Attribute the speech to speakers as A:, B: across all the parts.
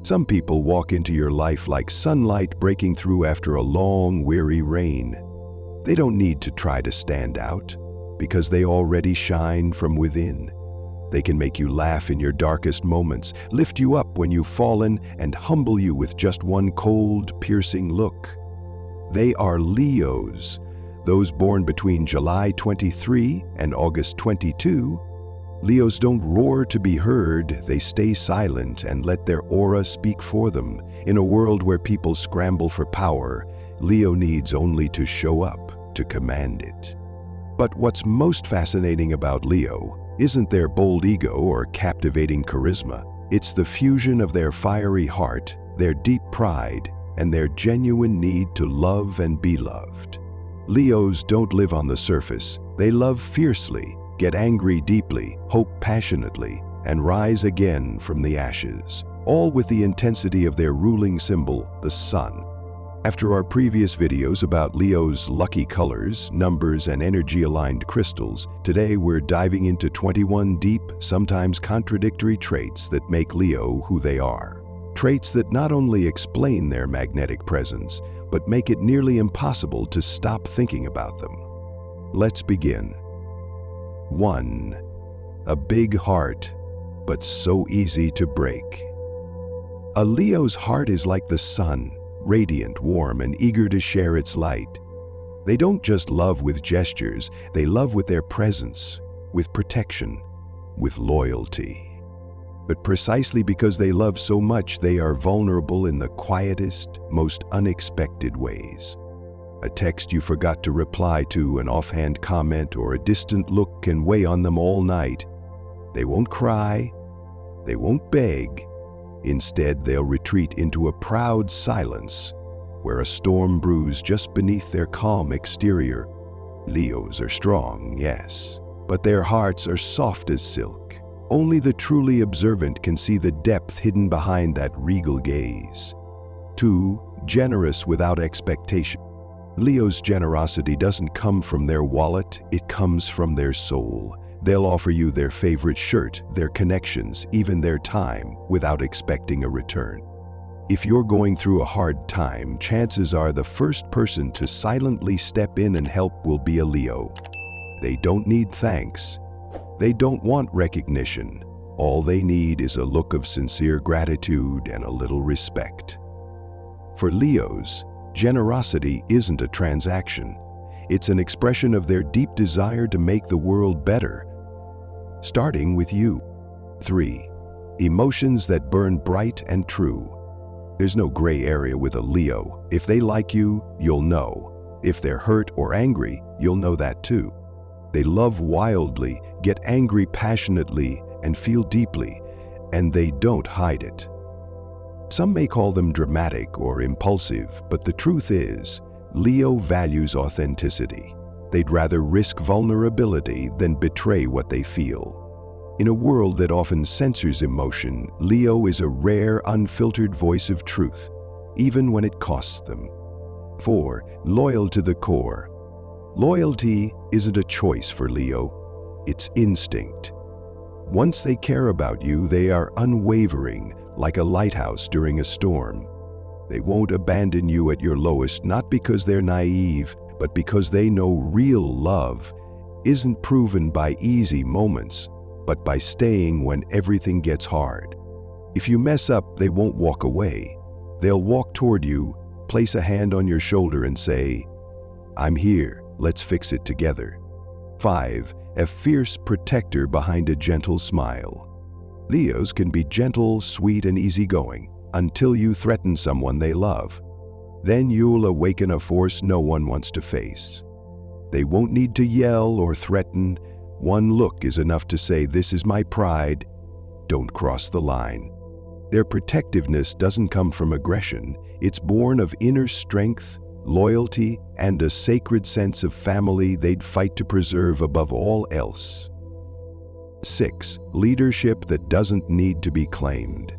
A: Some people walk into your life like sunlight breaking through after a long, weary rain. They don't need to try to stand out, because they already shine from within. They can make you laugh in your darkest moments, lift you up when you've fallen, and humble you with just one cold, piercing look. They are Leos, those born between July 23 and August 22. Leos don't roar to be heard, they stay silent and let their aura speak for them. In a world where people scramble for power, Leo needs only to show up to command it. But what's most fascinating about Leo isn't their bold ego or captivating charisma. It's the fusion of their fiery heart, their deep pride, and their genuine need to love and be loved. Leos don't live on the surface. They love fiercely, get angry deeply, hope passionately, and rise again from the ashes, all with the intensity of their ruling symbol, the sun. After our previous videos about Leo's lucky colors, numbers, and energy-aligned crystals, today we're diving into 21 deep, sometimes contradictory traits that make Leo who they are. Traits that not only explain their magnetic presence, but make it nearly impossible to stop thinking about them. Let's begin. 1. A big heart, but so easy to break. A Leo's heart is like the sun, radiant, warm, and eager to share its light. They don't just love with gestures, they love with their presence, with protection, with loyalty. But precisely because they love so much, they are vulnerable in the quietest, most unexpected ways. A text you forgot to reply to, an offhand comment, or a distant look can weigh on them all night. They won't cry, they won't beg. Instead, they'll retreat into a proud silence, where a storm brews just beneath their calm exterior. Leos are strong, yes, but their hearts are soft as silk. Only the truly observant can see the depth hidden behind that regal gaze. 2. Generous without expectation. Leo's generosity doesn't come from their wallet, it comes from their soul. They'll offer you their favorite shirt, their connections, even their time, without expecting a return. If you're going through a hard time, chances are the first person to silently step in and help will be a Leo. They don't need thanks. They don't want recognition. All they need is a look of sincere gratitude and a little respect. For Leos, generosity isn't a transaction. It's an expression of their deep desire to make the world better, starting with you. 3. Emotions that burn bright and true. There's no gray area with a Leo. If they like you, you'll know. If they're hurt or angry, you'll know that too. They love wildly, get angry passionately, and feel deeply, and they don't hide it. Some may call them dramatic or impulsive, but the truth is, Leo values authenticity. They'd rather risk vulnerability than betray what they feel. In a world that often censors emotion, Leo is a rare, unfiltered voice of truth, even when it costs them. 4. Loyal to the core. Loyalty isn't a choice for Leo, it's instinct. Once they care about you, they are unwavering, like a lighthouse during a storm. They won't abandon you at your lowest, not because they're naive, but because they know real love isn't proven by easy moments, but by staying when everything gets hard. If you mess up, they won't walk away. They'll walk toward you, place a hand on your shoulder and say, "I'm here, let's fix it together." 5. A fierce protector behind a gentle smile. Leos can be gentle, sweet, and easygoing until you threaten someone they love. Then you'll awaken a force no one wants to face. They won't need to yell or threaten. One look is enough to say, "This is my pride. Don't cross the line." Their protectiveness doesn't come from aggression. It's born of inner strength, loyalty, and a sacred sense of family they'd fight to preserve above all else. 6. Leadership that doesn't need to be claimed.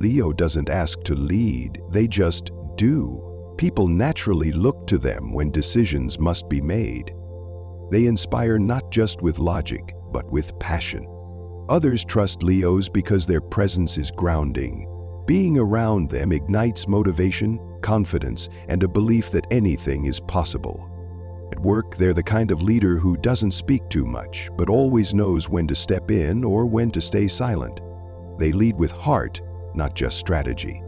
A: Leo doesn't ask to lead, they just do. People naturally look to them when decisions must be made. They inspire not just with logic, but with passion. Others trust Leos because their presence is grounding. Being around them ignites motivation, confidence, and a belief that anything is possible. At work, they're the kind of leader who doesn't speak too much, but always knows when to step in or when to stay silent. They lead with heart, not just strategy.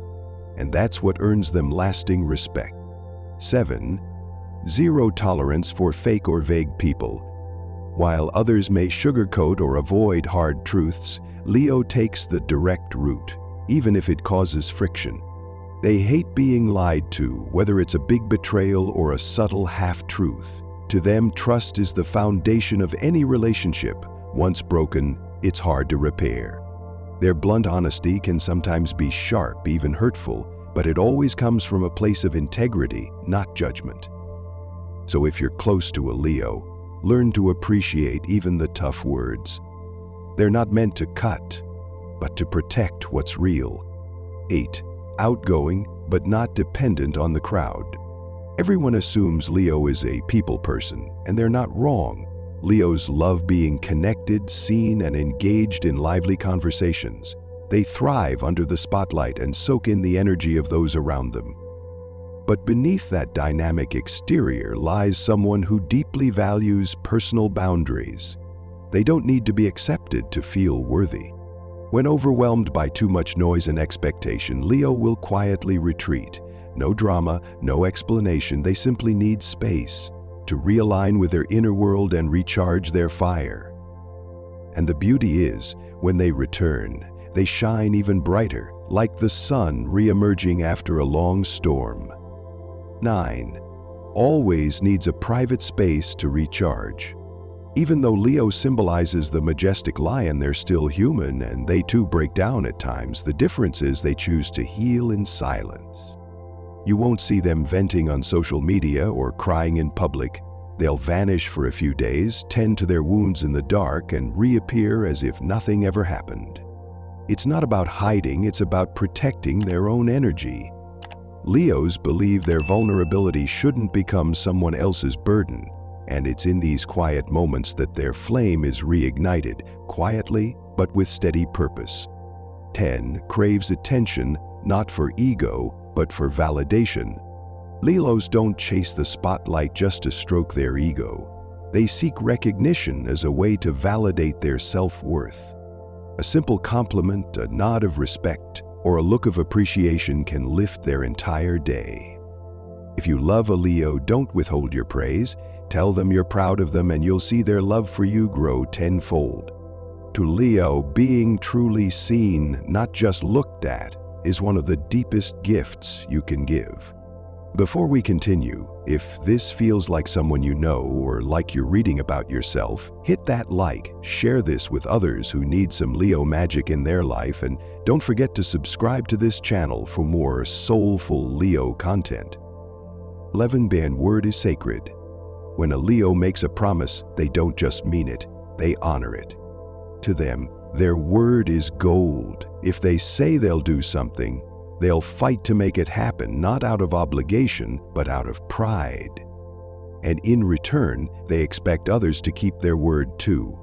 A: And that's what earns them lasting respect. 7. Zero tolerance for fake or vague people. While others may sugarcoat or avoid hard truths, Leo takes the direct route, even if it causes friction. They hate being lied to, whether it's a big betrayal or a subtle half-truth. To them, trust is the foundation of any relationship. Once broken, it's hard to repair. Their blunt honesty can sometimes be sharp, even hurtful, but it always comes from a place of integrity, not judgment. So if you're close to a Leo, learn to appreciate even the tough words. They're not meant to cut, but to protect what's real. 8. Outgoing, but not dependent on the crowd. Everyone assumes Leo is a people person, and they're not wrong. Leos love being connected, seen, and engaged in lively conversations. They thrive under the spotlight and soak in the energy of those around them. But beneath that dynamic exterior lies someone who deeply values personal boundaries. They don't need to be accepted to feel worthy. When overwhelmed by too much noise and expectation, Leo will quietly retreat. No drama, no explanation, they simply need space to realign with their inner world and recharge their fire. And the beauty is, when they return, they shine even brighter, like the sun re-emerging after a long storm. 9. Always needs a private space to recharge. Even though Leo symbolizes the majestic lion, they're still human, and they too break down at times. The difference is they choose to heal in silence. You won't see them venting on social media or crying in public. They'll vanish for a few days, tend to their wounds in the dark, and reappear as if nothing ever happened. It's not about hiding, it's about protecting their own energy. Leos believe their vulnerability shouldn't become someone else's burden. And it's in these quiet moments that their flame is reignited, quietly but with steady purpose. 10. Craves attention, not for ego, but for validation. Leos don't chase the spotlight just to stroke their ego. They seek recognition as a way to validate their self-worth. A simple compliment, a nod of respect, or a look of appreciation can lift their entire day. If you love a Leo, don't withhold your praise. Tell them you're proud of them, and you'll see their love for you grow tenfold. To Leo, being truly seen, not just looked at, is one of the deepest gifts you can give. Before we continue, if this feels like someone you know or like you're reading about yourself, hit that like, share this with others who need some Leo magic in their life, and don't forget to subscribe to this channel for more soulful Leo content. 11. Word is sacred. When a Leo makes a promise, they don't just mean it, they honor it. To them, their word is gold. If they say they'll do something, they'll fight to make it happen, not out of obligation, but out of pride. And in return, they expect others to keep their word too.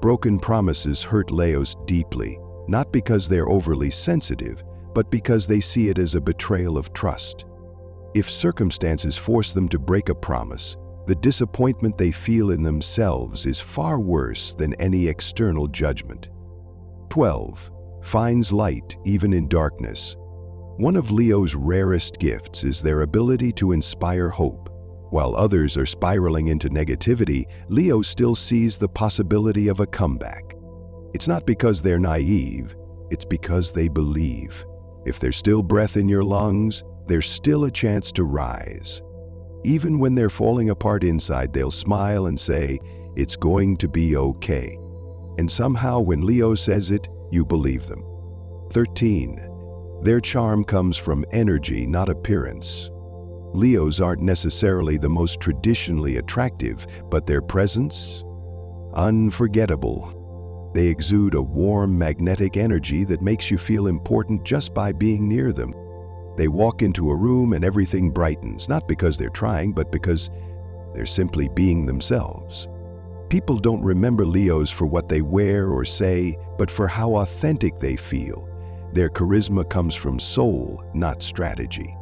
A: Broken promises hurt Leos deeply, not because they're overly sensitive, but because they see it as a betrayal of trust. If circumstances force them to break a promise, the disappointment they feel in themselves is far worse than any external judgment. 12. Finds light even in darkness. One of Leo's rarest gifts is their ability to inspire hope. While others are spiraling into negativity, Leo still sees the possibility of a comeback. It's not because they're naive, it's because they believe. If there's still breath in your lungs, there's still a chance to rise. Even when they're falling apart inside, they'll smile and say, "It's going to be okay." And somehow when Leo says it, you believe them. 13. Their charm comes from energy, not appearance. Leos aren't necessarily the most traditionally attractive, but their presence? Unforgettable. They exude a warm, magnetic energy that makes you feel important just by being near them. They walk into a room and everything brightens, not because they're trying, but because they're simply being themselves. People don't remember Leos for what they wear or say, but for how authentic they feel. Their charisma comes from soul, not strategy.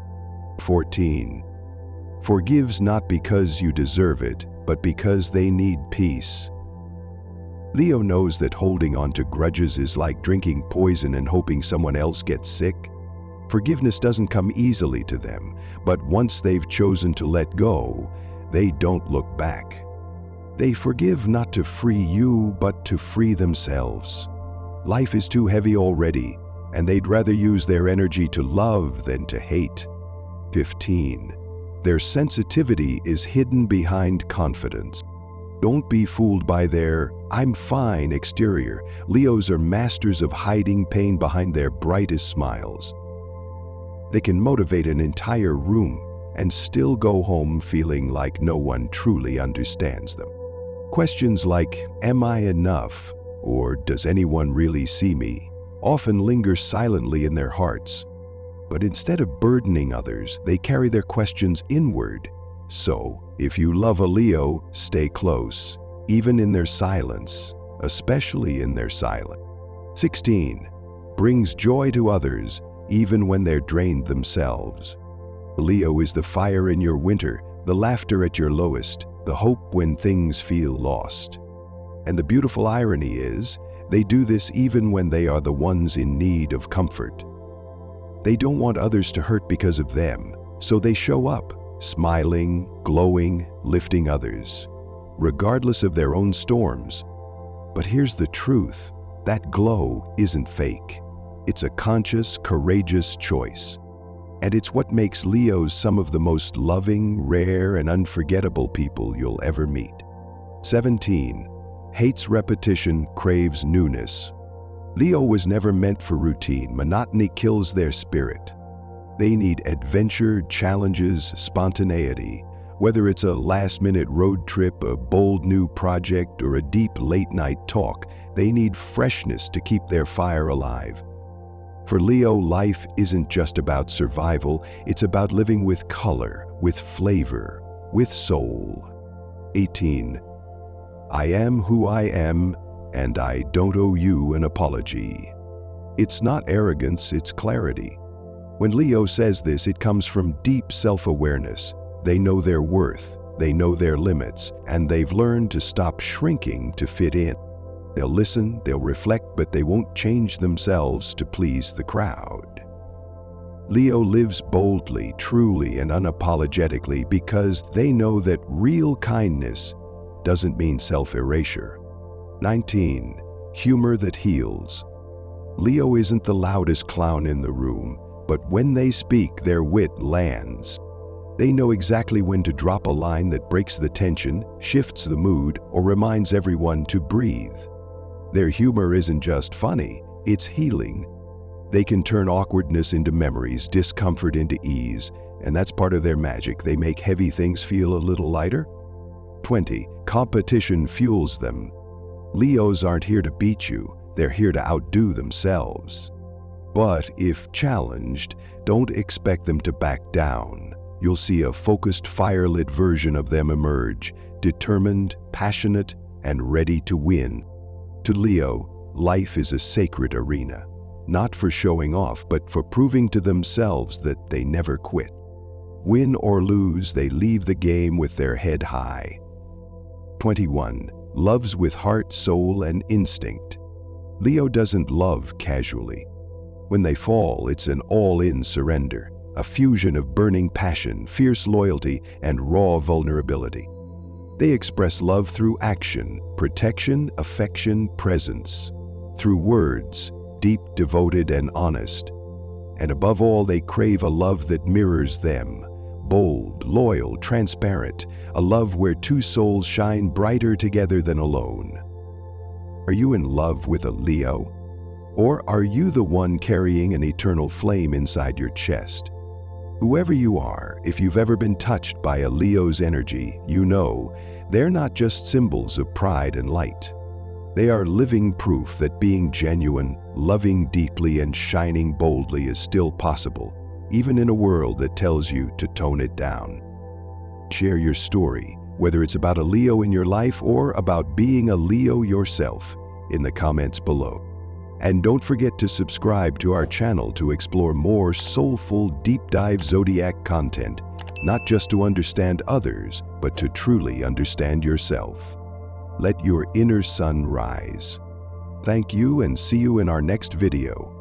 A: 14. Forgives not because you deserve it, but because they need peace. Leo knows that holding on to grudges is like drinking poison and hoping someone else gets sick. Forgiveness doesn't come easily to them, but once they've chosen to let go, they don't look back. They forgive not to free you, but to free themselves. Life is too heavy already, and they'd rather use their energy to love than to hate. 15. Their sensitivity is hidden behind confidence. Don't be fooled by their "I'm fine" exterior. Leos are masters of hiding pain behind their brightest smiles. They can motivate an entire room and still go home feeling like no one truly understands them. Questions like, "Am I enough?" or "Does anyone really see me?" often linger silently in their hearts. But instead of burdening others, they carry their questions inward. So, if you love a Leo, stay close, even in their silence, especially in their silence. 16. Brings joy to others, even when they're drained themselves. Leo is the fire in your winter, the laughter at your lowest, the hope when things feel lost. And the beautiful irony is, they do this even when they are the ones in need of comfort. They don't want others to hurt because of them, so they show up, smiling, glowing, lifting others, regardless of their own storms. But here's the truth, that glow isn't fake. It's a conscious, courageous choice. And it's what makes Leos some of the most loving, rare, and unforgettable people you'll ever meet. 17. Hates repetition, craves newness. Leo was never meant for routine. Monotony kills their spirit. They need adventure, challenges, spontaneity. Whether it's a last-minute road trip, a bold new project, or a deep late-night talk, they need freshness to keep their fire alive. For Leo, life isn't just about survival, it's about living with color, with flavor, with soul. 18. I am who I am, and I don't owe you an apology. It's not arrogance, it's clarity. When Leo says this, it comes from deep self-awareness. They know their worth, they know their limits, and they've learned to stop shrinking to fit in. They'll listen, they'll reflect, but they won't change themselves to please the crowd. Leo lives boldly, truly, and unapologetically because they know that real kindness doesn't mean self-erasure. 19. Humor that heals. Leo isn't the loudest clown in the room, but when they speak, their wit lands. They know exactly when to drop a line that breaks the tension, shifts the mood, or reminds everyone to breathe. Their humor isn't just funny, it's healing. They can turn awkwardness into memories, discomfort into ease, and that's part of their magic. They make heavy things feel a little lighter. 20. Competition fuels them. Leos aren't here to beat you, they're here to outdo themselves. But if challenged, don't expect them to back down. You'll see a focused, fire-lit version of them emerge, determined, passionate, and ready to win. To Leo, life is a sacred arena, not for showing off, but for proving to themselves that they never quit. Win or lose, they leave the game with their head high. 21. Loves with heart, soul, and instinct. Leo doesn't love casually. When they fall, it's an all-in surrender, a fusion of burning passion, fierce loyalty, and raw vulnerability. They express love through action, protection, affection, presence. Through words, deep, devoted, and honest. And above all, they crave a love that mirrors them. Bold, loyal, transparent, a love where two souls shine brighter together than alone. Are you in love with a Leo? Or are you the one carrying an eternal flame inside your chest? Whoever you are, if you've ever been touched by a Leo's energy, you know they're not just symbols of pride and light. They are living proof that being genuine, loving deeply, and shining boldly is still possible, even in a world that tells you to tone it down. Share your story, whether it's about a Leo in your life or about being a Leo yourself, in the comments below. And don't forget to subscribe to our channel to explore more soulful, deep dive zodiac content, not just to understand others, but to truly understand yourself. Let your inner sun rise. Thank you and see you in our next video.